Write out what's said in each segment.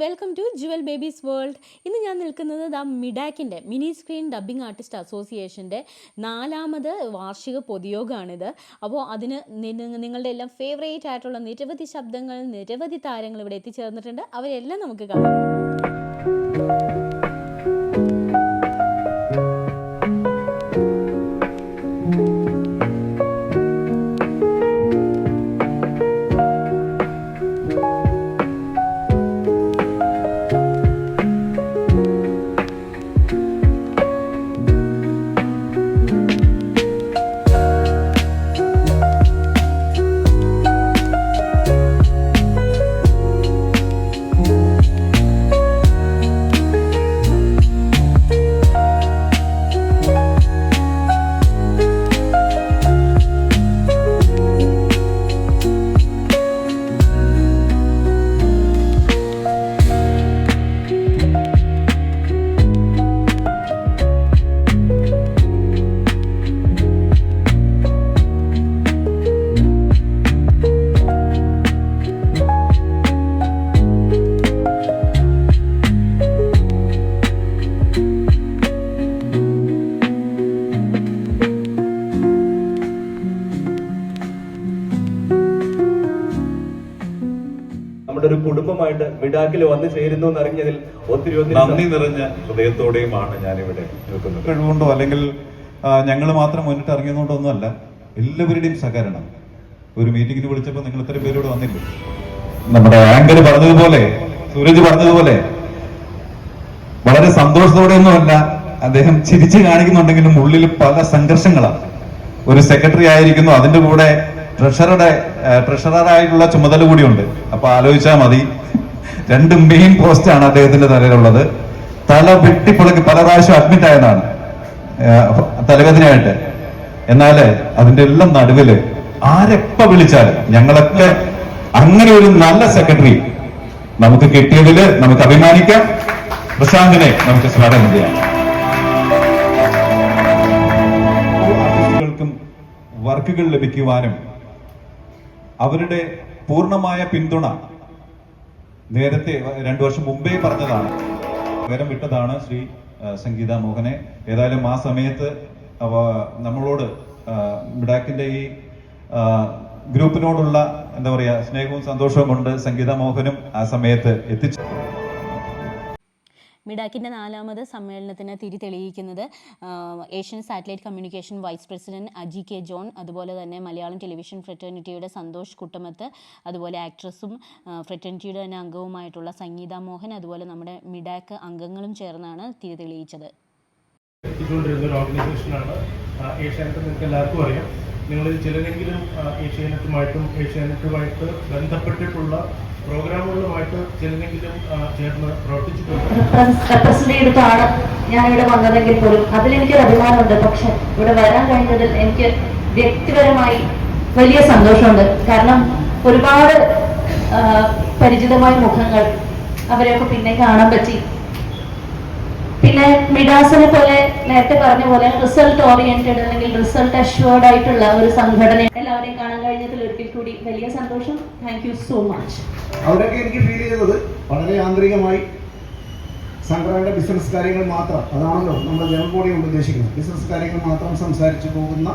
Welcome to jewel babies world. ഇന്ന് ഞാൻ നിൽക്കുന്നത് മിഡാക്കിൻ്റെ മിനി സ്ക്രീൻ ഡബ്ബിംഗ് ആർട്ടിസ്റ്റ് അസോസിയേഷൻ്റെ 4ാമത് വാർഷിക പൊതുയോഗമാണിത്. അപ്പോൾ അതിന് നിങ്ങളുടെ എല്ലാം ഫേവറേറ്റ് ആയിട്ടുള്ള നിരവധി ശബ്ദങ്ങൾ, നിരവധി താരങ്ങൾ ഇവിടെ എത്തിച്ചേർന്നിട്ടുണ്ട്. അവരെല്ലാം നമുക്ക് കാണാം. ഒരു കുടുംബമായിട്ട് മിഡാക്കിൽ വന്നു ചേരുന്നു എന്നറിഞ്ഞതിൽ ഒത്തിരി നന്ദി നിറഞ്ഞ ഹൃദയത്തോടെയുമാണ് ഞാനിവിടെ നിൽക്കുന്നത്. കഴിവുകൊണ്ടോ അല്ലെങ്കിൽ ഞങ്ങൾ മാത്രം മുന്നിട്ട് ഇറങ്ങിയതുകൊണ്ടോ ഒന്നുമല്ല, എല്ലാവരുടെയും സഹകരണം. ഒരു മീറ്റിംഗിന് വിളിച്ചപ്പോൾ നിങ്ങൾ ഇത്രയും പേരോട് വന്നില്ല. നമ്മുടെ ആങ്കർ പറഞ്ഞതുപോലെ, സൂരജ് പറഞ്ഞതുപോലെ വളരെ സന്തോഷത്തോടെയൊന്നുമല്ല അദ്ദേഹം ചിരിച്ചു കാണിക്കുന്നുണ്ടെങ്കിലും ഉള്ളിൽ പല സംഘർഷങ്ങളാണ്. ഒരു സെക്രട്ടറി ആയിരിക്കുന്നു, അതിന്റെ കൂടെ ട്രഷററായിട്ടുള്ള ചുമതല കൂടിയുണ്ട്. അപ്പൊ ആലോചിച്ചാൽ മതി, 2 മെയിൻ പോസ്റ്റാണ് അദ്ദേഹത്തിന്റെ തലയിലുള്ളത്. തല വെട്ടിപ്പൊളക്കി പല പ്രാവശ്യം അഡ്മിറ്റ് ആയതാണ് തലവേദനയായിട്ട്. എന്നാല് അതിന്റെ എല്ലാം നടുവില് ആരെപ്പ വിളിച്ചാലും ഞങ്ങളൊക്കെ അങ്ങനെ ഒരു നല്ല സെക്രട്ടറി നമുക്ക് കിട്ടിയതില് നമുക്ക് അഭിമാനിക്കാം. പ്രശാന്തിനെ നമുക്ക് സ്വാഗതം ചെയ്യാം. വർക്കുകൾ ലഭിക്കുവാനും അവരുടെ പൂർണ്ണമായ പിന്തുണ നേരത്തെ 2 വർഷം മുമ്പേ പറഞ്ഞതാണ്. പകരം വിട്ടതാണ് ശ്രീ സംഗീത മോഹനെ. ഏതായാലും ആ സമയത്ത് നമ്മളോട് മിഡാക്കിന്റെ ഈ ഗ്രൂപ്പിനോടുള്ള എന്താ പറയാ സ്നേഹവും സന്തോഷവും കൊണ്ട് സംഗീത മോഹനും ആ സമയത്ത് എത്തിച്ചു. മിഡാക്കിൻ്റെ 4ാമത് സമ്മേളനത്തിന് തിരി തെളിയിക്കുന്നത് Asian satellite communication vice president Aji K John, അതുപോലെ തന്നെ മലയാളം ടെലിവിഷൻ ഫ്രറ്റേണിറ്റിയുടെ സന്തോഷ് കുട്ടമത്ത്, അതുപോലെ ആക്ട്രസും ഫ്രറ്റേണിറ്റിയുടെ തന്നെ അംഗവുമായിട്ടുള്ള സംഗീത മോഹൻ, അതുപോലെ നമ്മുടെ മിഡാക്ക് അംഗങ്ങളും ചേർന്നാണ് തിരി തെളിയിച്ചത്. ഒരു ഓർഗനൈസേഷനാണ് ഏഷ്യാനെറ്റ്. നിങ്ങൾക്ക് എല്ലാവർക്കും അറിയാം. നിങ്ങളിൽ ചിലരെങ്കിലും ഏഷ്യാനെറ്റുമായിട്ട് ബന്ധപ്പെട്ടിട്ടുള്ള പ്രോഗ്രാമുകളുമായിട്ട് ചിലരെങ്കിലും ചേർന്ന് പ്രവർത്തിച്ചിട്ടുണ്ട്. റെപ്രസെന്റ് ചെയ്തിട്ടാണ് ഞാൻ ഇവിടെ വന്നതെങ്കിൽ പോലും അതിലെനിക്കൊരു അഭിമാനമുണ്ട്. പക്ഷെ ഇവിടെ വരാൻ കഴിഞ്ഞതിൽ എനിക്ക് വ്യക്തിപരമായി വലിയ സന്തോഷമുണ്ട്. കാരണം ഒരുപാട് പരിചിതമായ മുഖങ്ങൾ, അവരെയൊക്കെ പിന്നെ കാണാൻ പറ്റി. പിന്നെ മിഡാസിനെ പോലെ നേരത്തെ പറഞ്ഞ പോലെ റിസൾട്ട് ഓറിയന്റഡ് അല്ലെങ്കിൽ റിസൾട്ട് അഷ്വേർഡ് ആയിട്ടുള്ള ഒരു സംഘടന എല്ലാവരെയും കാണാൻ കഴിഞ്ഞതിൽ ഒരിക്കൽ കൂടി വലിയ സന്തോഷം. Thank you so much. അവിടെയൊക്കെ എനിക്ക് ഫീൽ ചെയ്തത് വളരെ ആന്തരികമായി സംഘടനയുടെ ബിസിനസ് കാര്യങ്ങൾ മാത്രം, അതാണല്ലോ നമ്മൾ ജനറൽ ബോഡി കൊണ്ട് ഉദ്ദേശിക്കുന്നത്, ബിസിനസ് കാര്യങ്ങൾ മാത്രം സംസാരിച്ചു പോകുന്ന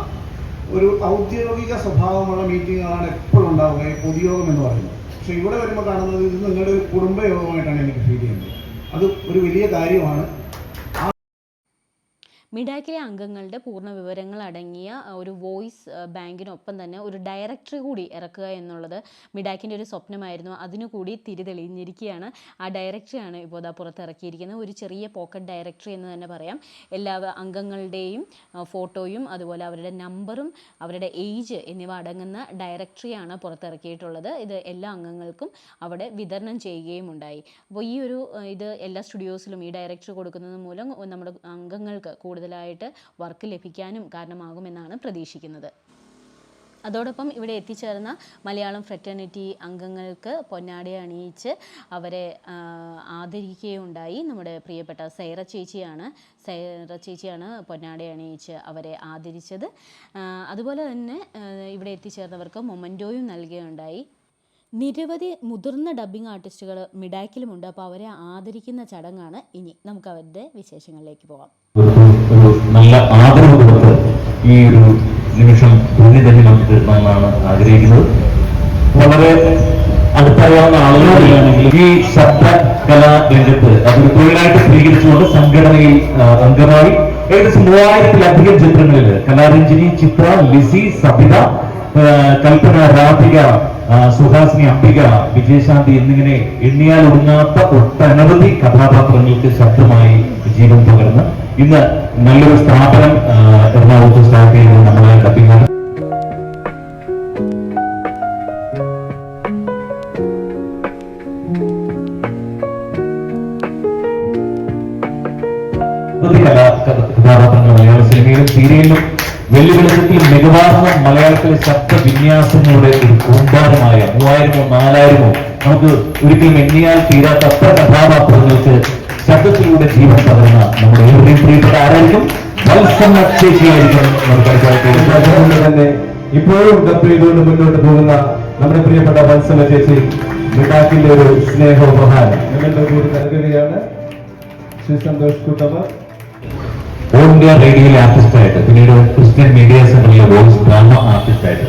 ഒരു ഔദ്യോഗിക സ്വഭാവമുള്ള മീറ്റിങ്ങുകളാണ് എപ്പോഴും ഉണ്ടാവുക ഈ പൊതുയോഗം എന്ന് പറയുന്നത്. പക്ഷെ ഇവിടെ വരുമ്പോൾ കാണുന്നത് ഇത് നിങ്ങളുടെ ഒരു കുടുംബയോഗമായിട്ടാണ് എനിക്ക് ഫീൽ ചെയ്യുന്നത്. അത് ഒരു വലിയ കാര്യമാണ്. മിഡാക്കിലെ അംഗങ്ങളുടെ പൂർണ്ണ വിവരങ്ങൾ അടങ്ങിയ ഒരു വോയിസ് ബാങ്കിനൊപ്പം തന്നെ ഒരു ഡയറക്ടറി കൂടി ഇറക്കുക എന്നുള്ളത് മിഡാക്കിൻ്റെ ഒരു സ്വപ്നമായിരുന്നു. അതിനു കൂടി തിരി തെളിഞ്ഞിരിക്കുകയാണ്. ആ ഡയറക്ടറിയാണ് ഇപ്പോൾ പുറത്തിറക്കിയിരിക്കുന്നത്. ഒരു ചെറിയ പോക്കറ്റ് ഡയറക്ടറി എന്ന് തന്നെ പറയാം. എല്ലാ അംഗങ്ങളുടെയും ഫോട്ടോയും അതുപോലെ അവരുടെ നമ്പറും അവരുടെ ഏജ് എന്നിവ അടങ്ങുന്ന ഡയറക്ടറിയാണ് പുറത്തിറക്കിയിട്ടുള്ളത്. ഇത് എല്ലാ അംഗങ്ങൾക്കും അവിടെ വിതരണം ചെയ്യുകയും ഉണ്ടായി. അപ്പോൾ ഇത് എല്ലാ സ്റ്റുഡിയോസിലും ഈ ഡയറക്ടറി കൊടുക്കുന്നത് മൂലം നമ്മുടെ അംഗങ്ങൾക്ക് കൂടുതലായിട്ട് വർക്ക് ലഭിക്കാനും കാരണമാകുമെന്നാണ് പ്രതീക്ഷിക്കുന്നത്. അതോടൊപ്പം ഇവിടെ എത്തിച്ചേർന്ന മലയാളം ഫ്രറ്റേണിറ്റി അംഗങ്ങൾക്ക് പൊന്നാട അണിയിച്ച് അവരെ ആദരിക്കുകയുണ്ടായി. നമ്മുടെ പ്രിയപ്പെട്ട സൈറ ചേച്ചിയാണ് പൊന്നാട അണിയിച്ച് അവരെ ആദരിച്ചത്. അതുപോലെ തന്നെ ഇവിടെ എത്തിച്ചേർന്നവർക്ക് മൊമൻറ്റോയും നൽകുകയുണ്ടായി. നിരവധി മുതിർന്ന ഡബ്ബിംഗ് ആർട്ടിസ്റ്റുകൾ മിഡാക്കിലുമുണ്ട്. അപ്പോൾ അവരെ ആദരിക്കുന്ന ചടങ്ങാണ് ഇനി. നമുക്ക് അവരുടെ വിശേഷങ്ങളിലേക്ക് പോകാം. ഒരു നല്ല ആദരവ് കൊടുത്ത് ഈ ഒരു നിമിഷം ധന്യധന്യമാക്കി തീർക്കണമെന്നാണ് ആഗ്രഹിക്കുന്നത്. വളരെ അടുത്തറിയാവുന്ന ആളുകളാണെങ്കിൽ ഈ ശബ്ദ കലാ രംഗത്ത് അതൊരു തൊഴിലായിട്ട് സ്വീകരിച്ചുകൊണ്ട് സംഘടനയിൽ അംഗമായി ഏകദേശം 3000-ലധികം ചിത്രങ്ങളിൽ കലാരഞ്ജിനി, ചിത്ര, ലിസി, സബിത, കൽപ്പന, രാധിക, സുഹാസിനി, അംബിക, വിജയശാന്തി എന്നിങ്ങനെ എണ്ണിയാൽ ഒടുങ്ങാത്ത ഒട്ടനവധി കഥാപാത്രങ്ങൾക്ക് ശബ്ദമായി ജീവൻ പകർന്ന് ഇന്ന് നല്ലൊരു സ്ഥാപനം എറണാകുളത്ത് സ്റ്റാർട്ട് ചെയ്യുന്നത് നമ്മളെ ഡബ്ബിംഗ് കഥാപാത്രങ്ങൾ മലയാള സിനിമയിലും സീരിയലിലും വെല്ലുവിളിച്ചത്തിൽ മികവാർന്ന മലയാളത്തിലെ ശബ്ദ വിന്യാസങ്ങളുടെ ഒരു കൂമ്പാരമായ 3000-4000 നമുക്ക് ഒരിക്കലും എണ്ണിയാൽ തീരാത്ത അത്ര കഥാപാത്രങ്ങൾക്ക് ശബ്ദത്തിലൂടെ ജീവൻ പകർന്ന നമ്മുടെ ഏവരെയും പ്രിയപ്പെട്ട ആരായിരിക്കും? വത്സമ്മ ചേച്ചിയായിരിക്കും നമുക്ക് തന്നെ ഇപ്പോഴും ഡബ് ചെയ്തുകൊണ്ട് മുന്നോട്ട് പോകുന്ന നമ്മുടെ പ്രിയപ്പെട്ട വത്സമ്മ ചേച്ചി മിഡാക്കിന്റെ ഒരു സ്നേഹോപഹാരം ഞങ്ങളുടെ കൂടി നൽകുകയാണ്. ശ്രീ സന്തോഷ് കുട്ടമ്മ ഓൾ ഇന്ത്യ റേഡിയോയിലെ ആർട്ടിസ്റ്റായിട്ട്, പിന്നീട് ക്രിസ്ത്യൻ മീഡിയ സെന്ററിലെ വോയിസ് ഡ്രാമ ആർട്ടിസ്റ്റായിട്ട്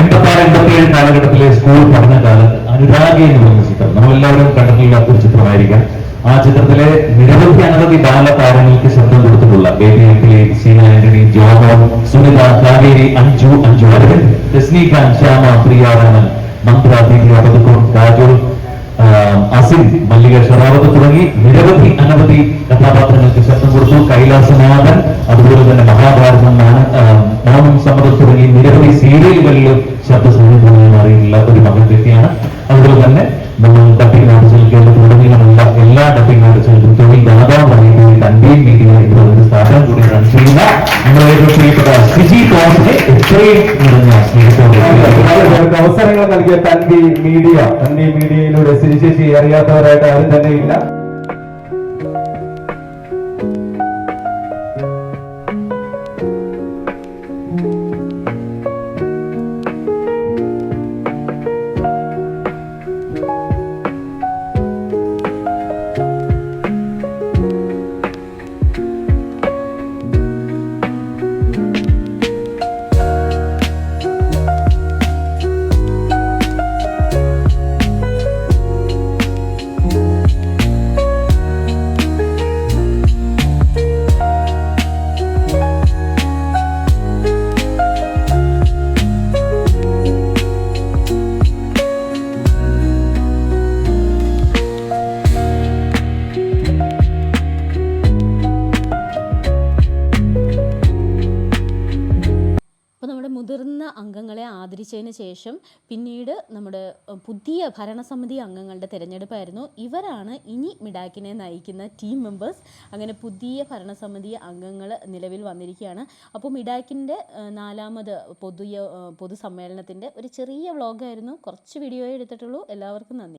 86-87 കാലഘട്ടത്തിലെ സ്കൂൾ പഠന കാലത്ത് അനുരാഗി എന്ന് പറയുന്ന ചിത്രം നമ്മളെല്ലാവരും കണ്ടിട്ടുള്ള ഒരു ചിത്രമായിരിക്കാം. ആ ചിത്രത്തിലെ അനവധി ബാലതാരങ്ങൾക്ക് ശബ്ദം കൊടുത്തിട്ടുള്ള ബേബി ആന്റണി, സീന ആന്റണി, ജോമോൻ, സുനിത, കാവേരി, അഞ്ജു അരവിന്ദ്, രശ്മികാന്ത്, ശ്യാമ, പ്രിയാരാമൻ, മന്ത്ര, ദിവ്യ, പതുക്കോൺ, കാജോൾ, അസിൻ, മല്ലിക ഷറാവത്ത് തുടങ്ങി അനവധി കഥാപാത്രങ്ങൾക്ക് ശബ്ദം കൊടുത്തു. കൈലാസനാഥൻ, അതുപോലെ തന്നെ മഹാഭാരതം, മൗനം സമ്മതം തുടങ്ങി നിരവധി സീരിയലുകളിലും ശബ്ദ സംഗീതമായി മാറിയിട്ടുള്ള ഒരു മകൻ വ്യക്തിയാണ്. അതുപോലെ തന്നെ നമ്മൾ ഡബ്ബിംഗ് ആർട്ടിസ്റ്റുകൾ കേരളത്തിലുടനീളമുള്ള എല്ലാ ഡബ്ബിംഗ് ആർട്ടിസ്റ്റുകൾക്കും തൊഴിൽ ദാതാവ് പറയുന്നത് തന്റെയും മീഡിയ എന്ന് പറയുന്ന സ്ഥാപനം കൂടി റൺ ചെയ്യുന്ന നമ്മുടെ ഏറ്റവും പ്രിയപ്പെട്ട സിജി തോമസിനെ എത്രയും നിറഞ്ഞ സ്നേഹത്തോടെ അവസരങ്ങൾ നൽകിയ തന്തി മീഡിയയിലൂടെ ശ്രീശേഷി അറിയാത്തവരായിട്ട് ആരും തന്നെ ഇല്ല. മുതിർന്ന അംഗങ്ങളെ ആദരിച്ചതിന് ശേഷം പിന്നീട് നമ്മുടെ പുതിയ ഭരണസമിതി അംഗങ്ങളുടെ തിരഞ്ഞെടുപ്പായിരുന്നു. ഇവരാണ് ഇനി മിഡാക്കിനെ നയിക്കുന്ന ടീം മെമ്പേഴ്സ്. അങ്ങനെ പുതിയ ഭരണസമിതി അംഗങ്ങൾ നിലവിൽ വന്നിരിക്കുകയാണ്. അപ്പോൾ മിഡാക്കിൻ്റെ 4ാമത് പൊതുസമ്മേളനത്തിൻ്റെ ഒരു ചെറിയ വ്ളോഗായിരുന്നു, കുറച്ച് വീഡിയോയെ എടുത്തിട്ടുള്ളൂ. എല്ലാവർക്കും നന്ദി.